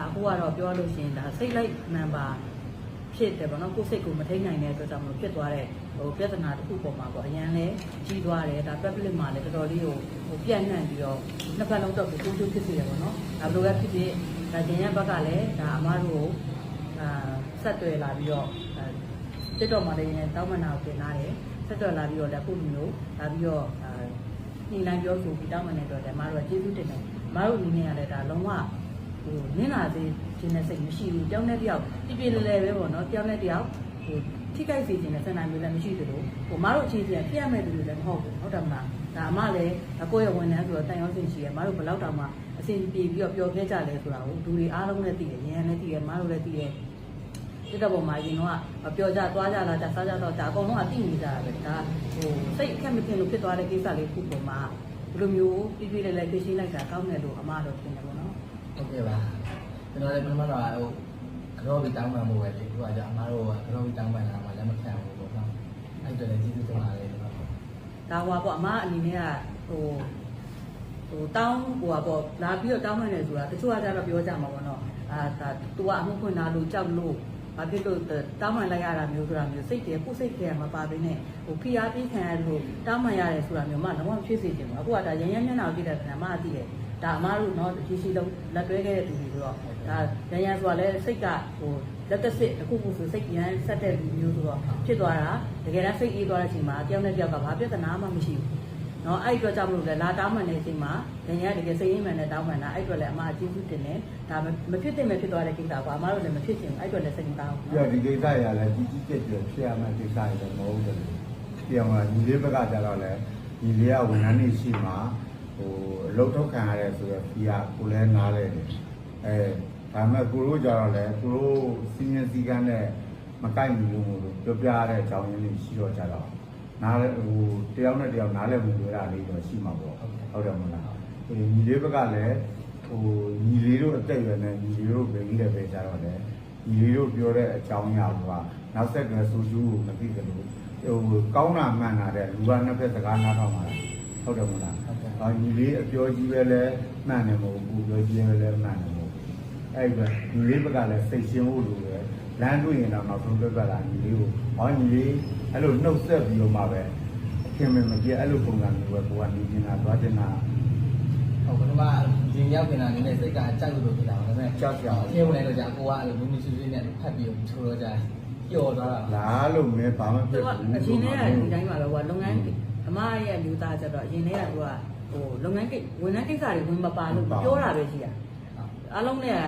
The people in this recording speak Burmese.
အခုကတော့ပြောလို့ရှိရင်ဒါစိတ်လိုက်မှန်ပါဖြစ်တယ်ပေါ့နော်ကိုယ်စိတ်ကိုမထိန်နိုင်တဲ့အတွက်ကြောင့်မလို့ဖြစ်သွားတဲ့ပြဿနာတစ်ခုပေါ်မှာပေါ့အရန်လဲကြီးသွားတယ်ဒါ public မှာလည်းတော်တော်လေးကိုပြန့်နှံ့ပြီးတော့နှစ်ဖက်လုံးတော့ကိုတိုးဖြစ်စေတယ်ပေါ့နော်ဒါဘယ်လိုပဲဖြစ်ဖြစ်ဒါကျင်ရဘက်ကလည်းဒါအမားတို့ကိုဆက်တွေ့လာပြီးတော့တက်တော်မှာလည်းတောင်းမနာကိုတင်လာတယ်ဆက်တွေ့လာပြီးတော့ဒါခုမျိုးဒါပြီးတော့ညီနိုင်ပြောဆိုပြီးတောင်းမနေတော့တယ်အမားတို့ကကျေးဇူးတင်တယ်အမားတို့အနေနဲ့ကလည်းဒါလုံးဝနင်းလာစေခြင်းနဲ့စိတ်မရှိဘူးတောင်းတဲ့တယောက်ပြပြလဲလဲပဲပေါ့နော်တောင်းတဲ့တယောက်ထိခိုက်စေခြင်းနဲ့ဆန္ဒမျိုးလည်းမရှိသလိုမတို့အခြေအနေပြရမဲ့သူတွေလည်းမဟုတ်ဘူးဟုတ်တယ်မလားဒါအမလည်းကိုယ့်ရဲ့ဝန်ထမ်းဆိုတော့တန်ရုံးစင်ရှိရမတို့ဘယ်လောက်တောင်မှအဆင်ပြေပြီးတော့ပျော်ခဲ့ကြလဲဆိုတာကိုလူတွေအားလုံးလည်းသိတယ်ရန်လည်းသိတယ်မတို့လည်းသိတယ်ဒီတော့ပုံမှာရင်တော့ပျော်ကြသွားကြလာကြစားကြတော့ဒါအကုန်လုံးအသိနေကြတာပဲဒါစိတ်အခက်မဖြစ်လို့ဖြစ်သွားတဲ့ကိစ္စလေးခုပုံမှာဘယ်လိုမျိုးပြပြလဲလဲဖြေရှင်းလိုက်တာကောင်းတယ်လို့အမတို့ထင်တယ်ပေါ့နော်ဟုတ်ကဲ့ပါကျွန်တော်လည်းပထမတော့ကတော့ပြီးတောင်းပန်ဖို့ပဲလေသူကကြောင့်အမားတို့ကတော့ပြီးတောင်းပန်လာမှလည်းမခံဘူးပေါ့နော်အဲ့ဒါလည်းကျေးဇူးတင်ပါတယ်ကျွန်တော်ဒါဟွာပေါ့အမအနေနဲ့ကတောင်းဟွာပေါ့လာပြီးတော့တောင်းမှန်းတယ်ဆိုတာတချို့ကကြတော့ပြောကြမှာပေါ့နော်ဒါ तू ကအမှုဖွင့်လာလို့ကြောက်လို့ဘာဖြစ်လို့တောင်းမှန်းလိုက်ရတာမျိုးဆိုတာမျိုးစိတ်တယ်ကိုယ်စိတ်ထဲမှာပါပေးနေဖိအားပေးခံရလို့တောင်းမှန်းရတယ်ဆိုတာမျိုးမှလုံးဝဖြစ်စေချင်ဘူးအခုကဒါရန်ရန်မျက်နှာကိုကြည့်တဲ့အခါမှာအသိတယ်ဒါအမားတို့เนาะဒီရှိလုံးလက်တွဲခဲ့တဲ့သူတွေဆိုတော့ဒါရန်ရန်ဆိုတာလည်းစိတ်ကလက်သက်စစ်အခုခုဆိုစိတ်ရန်ဆက်တဲ့လူမျိုးဆိုတော့ဖြစ်သွားတာတကယ်တမ်းစိတ်အေးသွားတဲ့အချိန်မှာတယောက်နဲ့တယောက်ကဘာပြဿနာမှမရှိဘူးเนาะအဲ့အတွက်ကြောင့်မလို့လဲလာတောင်းမှန်တဲ့အချိန်မှာရန်ရန်တကယ်စိတ်ရင်းမှန်နဲ့တောင်းမှန်တာအဲ့အတွက်လည်းအမားအကျေးဇူးတင်တယ်ဒါမဖြစ်တဲ့ဖြစ်သွားတဲ့ကိစ္စကအမားတို့လည်းမဖြစ်ချင်ဘူးအဲ့အတွက်လည်းစိတ်မကောင်းဘူးเนาะဒီကိစ္စရလည်းကြီးကြီးကျယ်ကျယ်ဖြစ်ရမယ့်ကိစ္စတွေမဟုတ်ဘူးပြောင်းလာညီလေးဘက်ကကြတော့လေညီလေးကဝန်ထမ်းနေရှိမှာလုံထုတ်ခံရတယ်ဆိုတော့ဒီကကိုလည်းနားလဲတယ်ဒါပေမဲ့ကိုတို့ကြတော့လေကိုတို့စီမံစည်းကမ်းနဲ့မကိုက်ဘူးလို့ပြောပြရတဲ့အကြောင်းရင်းတွေရှိတော့ကြတော့နားလဲတယောက်နဲ့တယောက်နားလဲမှုတွေတာလေးတော့ရှိမှာပေါ့ဟုတ်တယ်မလားညီလေးဘက်ကလည်းညီလေးတို့အသက်အရွယ်နဲ့ညီလေးတို့ဘယ်ကြီးလဲပဲကြတော့လေညီလေးတို့ပြောတဲ့အကြောင်းအရာကနောက်ဆက်ကဆိုကျူးကိုမသိကြလို့ကောင်းတာမှန်တာတဲ့လူကနှစ်ဖက်စကားနားထောင်ပါလားဟုတ်တယ်မလားညီလေးအပြောကြီးပဲလဲမှန်တယ်မဟုတ်ဘူးပြောကြီးပဲလဲမှန်တယ်မဟုတ်ဘူးအဲ့ဒါညီလေးဘက်ကလည်းစိတ်ရှင်းဖို့လိုတယ်လမ်းတွေ့ရင်တော့နောက်ဆုံးပြတ်လာညီလေးကိုညီလေးအဲ့လိုနှုတ်ဆက်ပြီးတော့မှပဲအခင်မကြည့်အဲ့လိုပုံစံမျိုးပဲကိုကနေနေတာသွားနေတာဟုတ်ကဲ့ပါဒီရောက်နေတာနည်းနည်းစိတ်ကကြိုက်လို့ဖြစ်တာပါဒါပေမဲ့ကြောက်ကြောက်အင်းဝင်လိုက်တော့ကြာကိုကအဲ့လိုလူမျိုးစုစုနဲ့ဖတ်ပြီးချိုးတော့ကြာပျော်သွားတာလားလို့မဲဘာမှဖြစ်ဘူးအရင်တည်းကဒီတိုင်းပါပဲဟိုလုပ်ငန်းအမရဲ့လူသားကျတော့အရင်တည်းကသူကလုပ်ငန်းကိဝန်ထမ်းကိစ္စတွေဝင်မပါလို့ပြောတာပဲရှိတာအားလုံးနဲ့